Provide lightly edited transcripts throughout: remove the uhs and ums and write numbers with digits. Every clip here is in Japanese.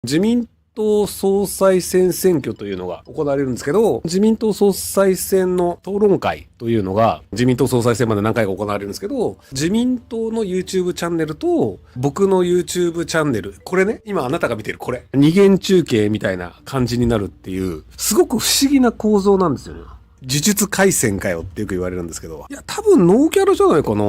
自民党総裁選選挙というのが行われるんですけど、自民党総裁選の討論会というのが、自民党総裁選まで何回か行われるんですけど、自民党の YouTube チャンネルと、僕の YouTube チャンネル、これね、今あなたが見てるこれ、二元中継みたいな感じになるっていう、すごく不思議な構造なんですよね。呪術廻戦かよってよく言われるんですけど、いや、多分ノーキャラじゃないかな。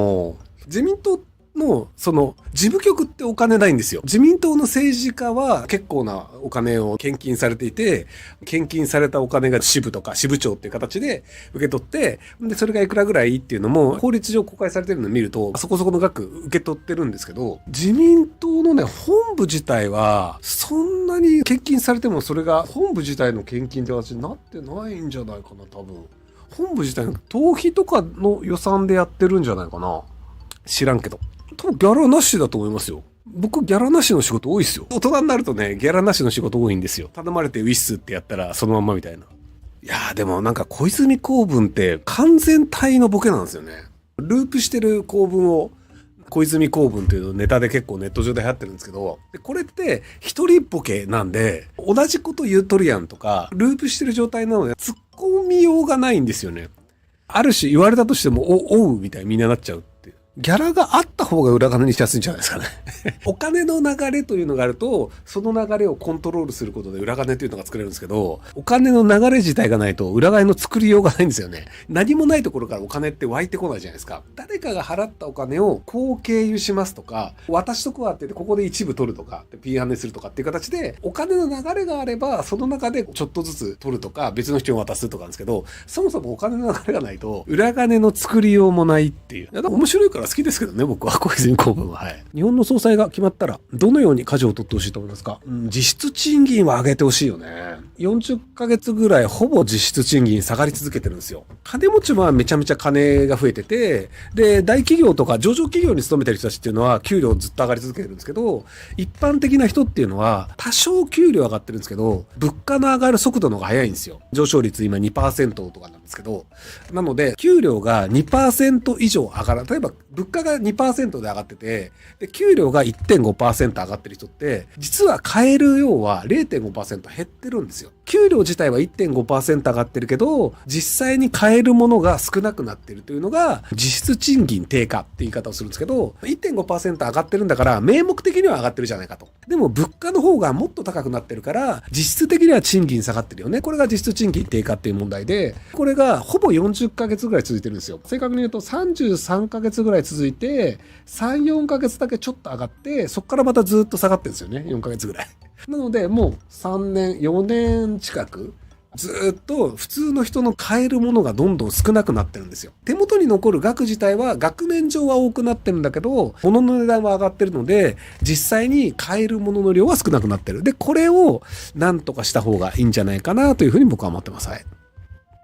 自民党の、事務局ってお金ないんですよ。自民党の政治家は結構なお金を献金されていて、献金されたお金が支部とか支部長っていう形で受け取って、で、それがいくらぐらいっていうのも法律上公開されてるのを見ると、そこそこの額受け取ってるんですけど、自民党のね、本部自体は、そんなに献金されてもそれが本部自体の献金って形になってないんじゃないかな、多分。本部自体の党費とかの予算でやってるんじゃないかな。知らんけど。多分ギャラなしだと思いますよ。僕ギャラなしの仕事多いですよ。大人になるとね、ギャラなしの仕事多いんですよ。頼まれてウィッスってやったらそのまんまみたいな。いやーでもなんか小泉公文って完全体のボケなんですよね。ループしてる公文を小泉公文というネタで結構ネット上で流行ってるんですけど、これって一人ボケなんで、同じこと言うとるやんとか、ループしてる状態なので突っ込みようがないんですよね。ある種言われたとしても、おうみたいにみんななっちゃう。ギャラがあった方が裏金にしやすいんじゃないですかね。お金の流れというのがあると、その流れをコントロールすることで裏金というのが作れるんですけど、お金の流れ自体がないと裏金の作りようがないんですよね。何もないところからお金って湧いてこないじゃないですか。誰かが払ったお金をこう経由しますとか、私とこはって言ってここで一部取るとか、P アネするとかっていう形で、お金の流れがあれば、その中でちょっとずつ取るとか、別の人に渡すとかなんですけど、そもそもお金の流れがないと、裏金の作りようもないっていう。面白いから好きですけどね、僕は小泉公文は。はい。日本の総裁が決まったら、どのように舵を取ってほしいと思いますか？実質賃金は上げてほしいよね。40ヶ月ぐらいほぼ実質賃金下がり続けてるんですよ。金持ちはめちゃめちゃ金が増えてて、で、大企業とか上場企業に勤めてる人たちっていうのは給料ずっと上がり続けてるんですけど、一般的な人っていうのは多少給料上がってるんですけど、物価の上がる速度の方が速いんですよ。上昇率今 2% とかなんですけど、なので、給料が 2% 以上上がら、例えば物価が 2% で上がってて、で、給料が 1.5% 上がってる人って、実は買える量は 0.5% 減ってるんですよ。給料自体は 1.5% 上がってるけど、実際に買えるものが少なくなってるというのが、実質賃金低下って言い方をするんですけど、1.5% 上がってるんだから、名目的には上がってるじゃないかと。でも物価の方がもっと高くなってるから、実質的には賃金下がってるよね。これが実質賃金低下っていう問題で、これがほぼ40ヶ月ぐらい続いてるんですよ。正確に言うと33ヶ月ぐらい続いて、3、4ヶ月だけちょっと上がって、そこからまたずっと下がってるんですよね。4ヶ月ぐらい。なので、もう3年、4年近く、ずっと普通の人の買えるものがどんどん少なくなってるんですよ。手元に残る額自体は額面上は多くなってるんだけど、物の値段は上がってるので、実際に買えるものの量は少なくなってる。で、これをなんとかした方がいいんじゃないかなというふうに僕は思ってます。はい。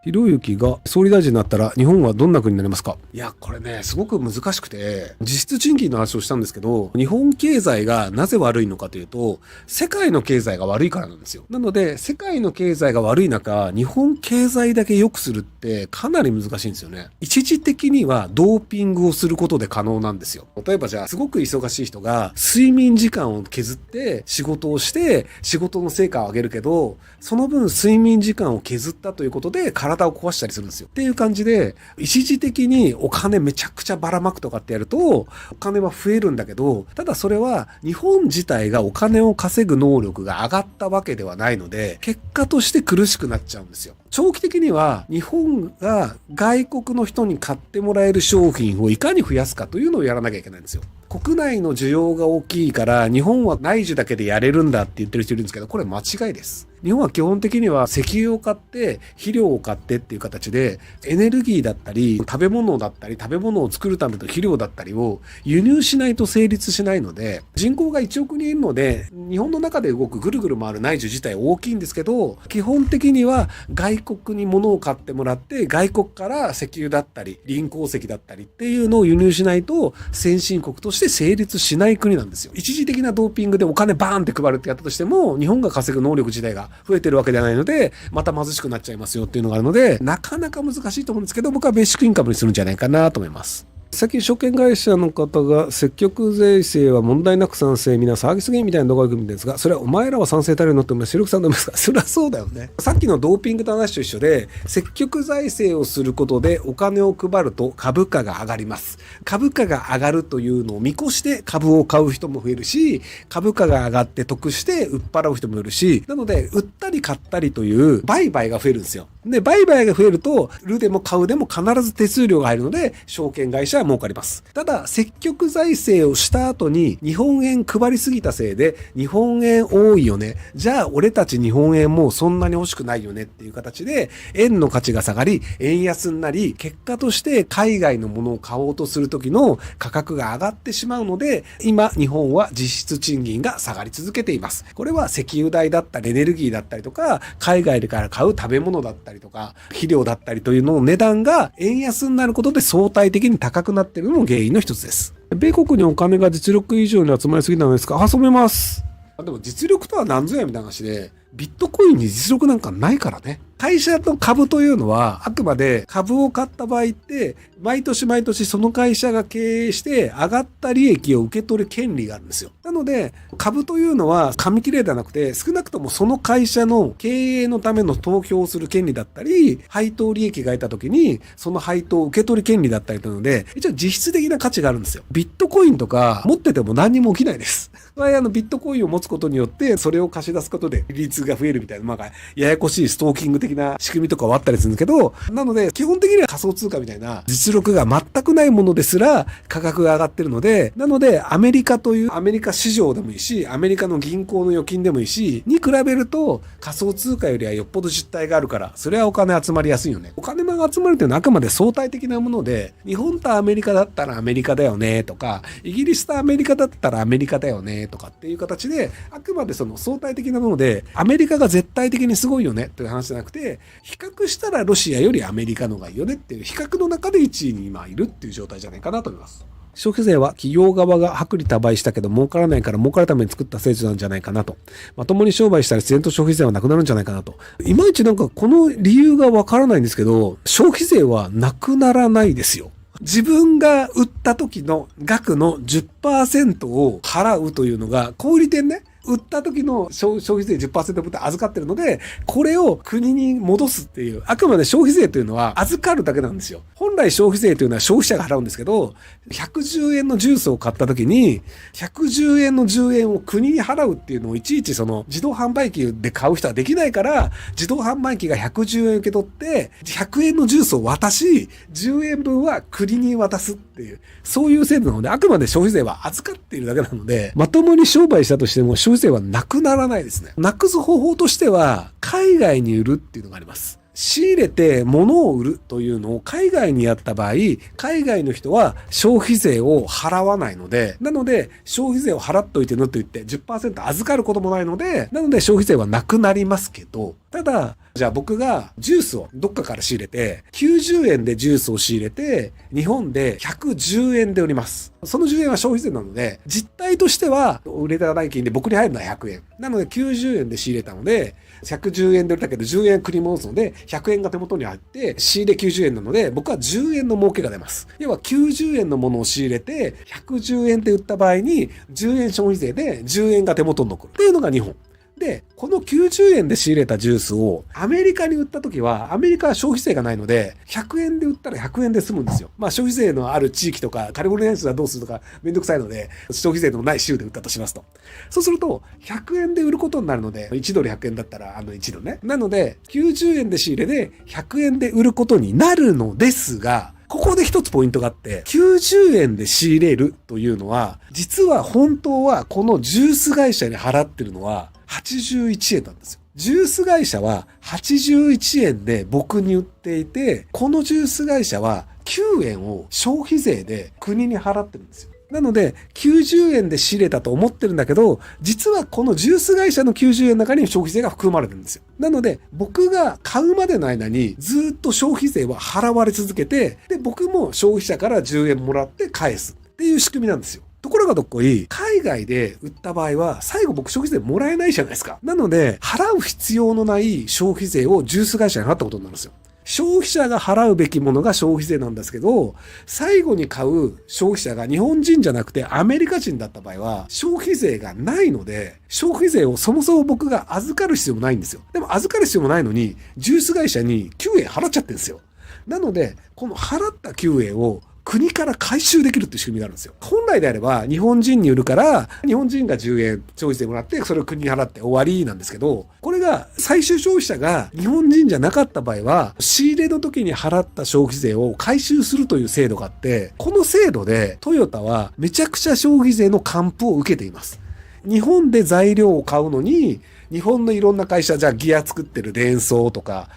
ひろゆきが総理大臣になったら日本はどんな国になりますか？いや、これね、すごく難しくて、実質賃金の話をしたんですけど、日本経済がなぜ悪いのかというと、世界の経済が悪いからなんですよ。なので、世界の経済が悪い中、日本経済だけ良くするってかなり難しいんですよね。一時的にはドーピングをすることで可能なんですよ。例えばじゃあ、すごく忙しい人が睡眠時間を削って仕事をして、仕事の成果を上げるけど、その分睡眠時間を削ったということで体を壊したりするんですよ。っていう感じで、一時的にお金めちゃくちゃばらまくとかってやると、お金は増えるんだけど、ただそれは日本自体がお金を稼ぐ能力が上がったわけではないので、結果として苦しくなっちゃうんですよ。長期的には日本が外国の人に買ってもらえる商品をいかに増やすかというのをやらなきゃいけないんですよ。国内の需要が大きいから日本は内需だけでやれるんだって言ってる人いるんですけど、これ間違いです。日本は基本的には石油を買って肥料を買ってっていう形でエネルギーだったり食べ物だったり食べ物を作るための肥料だったりを輸入しないと成立しないので、人口が1億人いるので日本の中で動くぐるぐる回る内需自体大きいんですけど、基本的には外国に物を買ってもらって外国から石油だったり磷鉱石だったりっていうのを輸入しないと先進国として成立しない国なんですよ。一時的なドーピングでお金バーンって配るってやったとしても日本が稼ぐ能力自体が増えてるわけではないので、また貧しくなっちゃいますよっていうのがあるので、なかなか難しいと思うんですけど、僕はベーシックインカムにするんじゃないかなと思います。最近証券会社の方が積極税制は問題なく賛成、みんな騒ぎすぎみたいな動画を組むんですが、それはお前らは賛成たるのって主力さんなんですか？そりゃそうだよね。さっきのドーピングと話と一緒で、積極財政をすることでお金を配ると株価が上がります。株価が上がるというのを見越して株を買う人も増えるし、株価が上がって得して売っ払う人もいるし、なので売ったり買ったりという売買が増えるんですよ。で、売買が増えると、売るでも買うでも必ず手数料が入るので、証券会社は儲かります。ただ、積極財政をした後に、日本円配りすぎたせいで、日本円多いよね。じゃあ、俺たち日本円もうそんなに欲しくないよねっていう形で、円の価値が下がり、円安になり、結果として海外のものを買おうとする時の価格が上がってしまうので、今、日本は実質賃金が下がり続けています。これは石油代だったり、エネルギーだったりとか、海外から買う食べ物だったりとか、肥料だったりというの値段が円安になることで相対的に高くなっているのも原因の一つです。米国にお金が実力以上に集まりすぎたのですか？遊べます。でも実力とは何ぞやみたいな話で、ビットコインに実力なんかないからね。会社の株というのは、あくまで株を買った場合って、毎年毎年その会社が経営して上がった利益を受け取る権利があるんですよ。なので、株というのは紙切れではなくて、少なくともその会社の経営のための投票をする権利だったり、配当利益が得た時に、その配当を受け取る権利だったりというので、一応実質的な価値があるんですよ。ビットコインとか持ってても何にも起きないです。ビットコインを持つことによって、それを貸し出すことで利率が増えるみたいな、ややこしいストーキング的な仕組みとかはあったりするんですけど、なので、基本的には仮想通貨みたいな実力が全くないものですら価格が上がってるので、なので、アメリカというアメリカ市場でもいいし、アメリカの銀行の預金でもいいし、に比べると仮想通貨よりはよっぽど実態があるから、それはお金集まりやすいよね。お金が集まるというのはあくまで相対的なもので、日本とアメリカだったらアメリカだよねとか、イギリスとアメリカだったらアメリカだよねとかっていう形で、あくまでその相対的なもので、アメリカが絶対的にすごいよねという話じゃなくて、比較したらロシアよりアメリカの方がいいよねっていう比較の中で1位に今いるっていう状態じゃないかなと思います。消費税は企業側が薄利多売したけど儲からないから儲かるために作った制度なんじゃないかなと。まともに商売したら自然と消費税はなくなるんじゃないかなと。いまいちこの理由がわからないんですけど、消費税はなくならないですよ。自分が売った時の額の 10% を払うというのが、小売店ね。売った時の消費税 10% 分って預かってるので、これを国に戻すっていう、あくまで消費税というのは預かるだけなんですよ。本来消費税というのは消費者が払うんですけど、110円のジュースを買った時に、110円の10円を国に払うっていうのをいちいちその自動販売機で買う人はできないから、自動販売機が110円受け取って、100円のジュースを渡し、10円分は国に渡すっていう、そういう制度なので、あくまで消費税は預かっているだけなので、まともに商売したとしても消費税はなくならないですね。なくす方法としては、海外に売るっていうのがあります。仕入れて物を売るというのを海外にやった場合、海外の人は消費税を払わないので、なので消費税を払っといてのと言って 10% 預かることもないので、なので消費税はなくなりますけど、ただ、じゃあ僕がジュースをどっかから仕入れて、90円でジュースを仕入れて、日本で110円で売ります。その10円は消費税なので、実態としては売れた代金で僕に入るのは100円。なので90円で仕入れたので、110円で売れたけど10円国に戻すので、100円が手元に入って、仕入れ90円なので、僕は10円の儲けが出ます。要は90円のものを仕入れて、110円で売った場合に、10円消費税で10円が手元に残る。っていうのが日本。で、この90円で仕入れたジュースをアメリカに売ったときは、アメリカは消費税がないので、100円で売ったら100円で済むんですよ。消費税のある地域とか、カリフォルニア州はどうするとかめんどくさいので、消費税のない州で売ったとしますと。そうすると、100円で売ることになるので、1ドル100円だったら1ドルね。なので、90円で仕入れで100円で売ることになるのですが、ここで一つポイントがあって、90円で仕入れるというのは、実は本当はこのジュース会社に払ってるのは81円なんですよ。ジュース会社は81円で僕に売っていて、このジュース会社は9円を消費税で国に払ってるんですよ。なので、90円で仕入れたと思ってるんだけど、実はこのジュース会社の90円の中に消費税が含まれてるんですよ。なので、僕が買うまでの間にずっと消費税は払われ続けて、で、僕も消費者から10円もらって返すっていう仕組みなんですよ。ところがどっこい、海外で売った場合は、最後僕消費税もらえないじゃないですか。なので、払う必要のない消費税をジュース会社に払ったことになるんですよ。消費者が払うべきものが消費税なんですけど、最後に買う消費者が日本人じゃなくてアメリカ人だった場合は、消費税がないので、消費税をそもそも僕が預かる必要もないんですよ。でも預かる必要もないのに、ジュース会社に9円払っちゃってるんですよ。なので、この払った9円を国から回収できるっていう仕組みがあるんですよ。本来であれば日本人に売るから、日本人が10円消費税もらって、それを国に払って終わりなんですけど、これが最終消費者が日本人じゃなかった場合は、仕入れの時に払った消費税を回収するという制度があって、この制度でトヨタはめちゃくちゃ消費税の還付を受けています。日本で材料を買うのに、日本のいろんな会社、じゃあギア作ってるデンソーとか、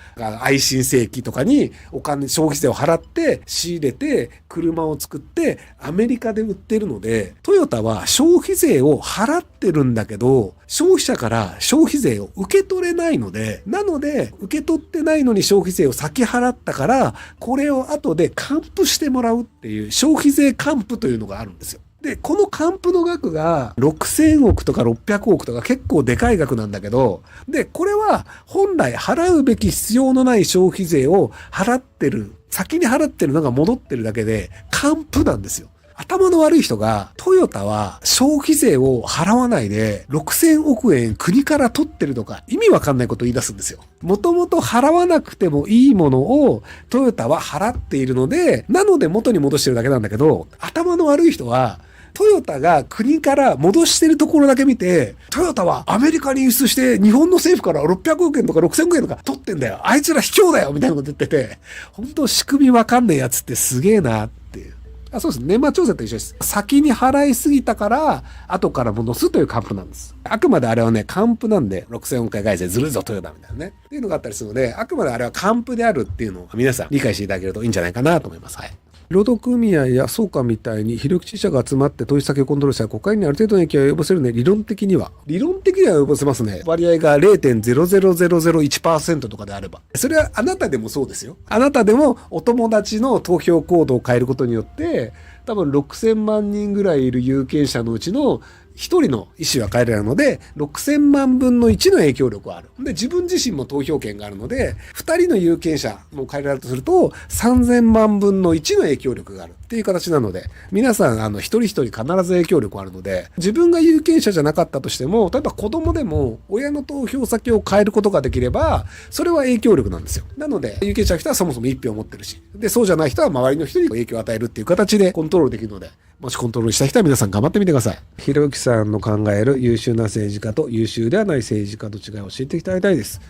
愛新世紀とかに消費税を払って仕入れて車を作ってアメリカで売ってるので、トヨタは消費税を払ってるんだけど、消費者から消費税を受け取れないので、なので受け取ってないのに消費税を先払ったから、これを後で還付してもらうっていう消費税還付というのがあるんですよ。で、この還付の額が6000億とか600億とか結構でかい額なんだけど、で、これは本来払うべき必要のない消費税を払ってる、先に払ってるのが戻ってるだけで還付なんですよ。頭の悪い人が、トヨタは消費税を払わないで6000億円国から取ってるとか意味わかんないことを言い出すんですよ。もともと払わなくてもいいものをトヨタは払っているので、なので元に戻してるだけなんだけど、頭の悪い人は、トヨタが国から戻してるところだけ見て、トヨタはアメリカに輸出して日本の政府から600億円とか6000億円とか取ってんだよ。あいつら卑怯だよみたいなこと言ってて、本当仕組みわかんないやつってすげえなっていう。そうです。年末調整と一緒です。先に払いすぎたから、後から戻すという還付なんです。あくまであれはね、還付なんで、6000億円返税ずるいぞトヨタみたいなね。っていうのがあったりするので、あくまであれは還付であるっていうのを皆さん理解していただけるといいんじゃないかなと思います。はい。労働組合や総会みたいに非力知者が集まって取引先をコントロールしたら国会にある程度の影響を及ぼせるね。理論的には及ぼせますね。割合が 0.00001% とかであれば。それはあなたでもそうですよ。あなたでもお友達の投票行動を変えることによって、多分6000万人ぐらいいる有権者のうちの一人の意思は変えられるので、6000万分の1の影響力はある。で、自分自身も投票権があるので、2人の有権者も変えられるとすると、3000万分の1の影響力があるっていう形なので、皆さん、一人一人必ず影響力があるので、自分が有権者じゃなかったとしても、例えば子供でも親の投票先を変えることができれば、それは影響力なんですよ。なので、有権者の人はそもそも1票を持ってるし、で、そうじゃない人は周りの人に影響を与えるっていう形でコントロールできるので、もしコントロールしたい人は皆さん頑張ってみてください。ひろゆきさんの考える優秀な政治家と優秀ではない政治家の違いを教えていただきたいです。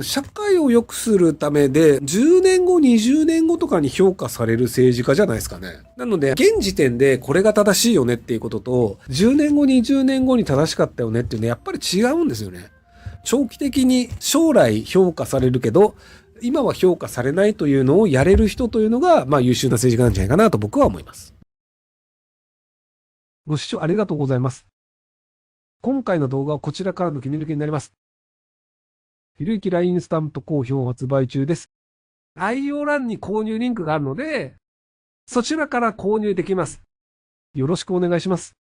社会を良くするためで10年後、20年後とかに評価される政治家じゃないですかね。なので、現時点でこれが正しいよねっていうことと、10年後、20年後に正しかったよねっていうのはやっぱり違うんですよね。長期的に将来評価されるけど、今は評価されないというのをやれる人というのが、優秀な政治家なんじゃないかなと僕は思います。ご視聴ありがとうございます。今回の動画はこちらからの切り抜きになります。ひろゆき LINE スタンプ好評発売中です。概要欄に購入リンクがあるので、そちらから購入できます。よろしくお願いします。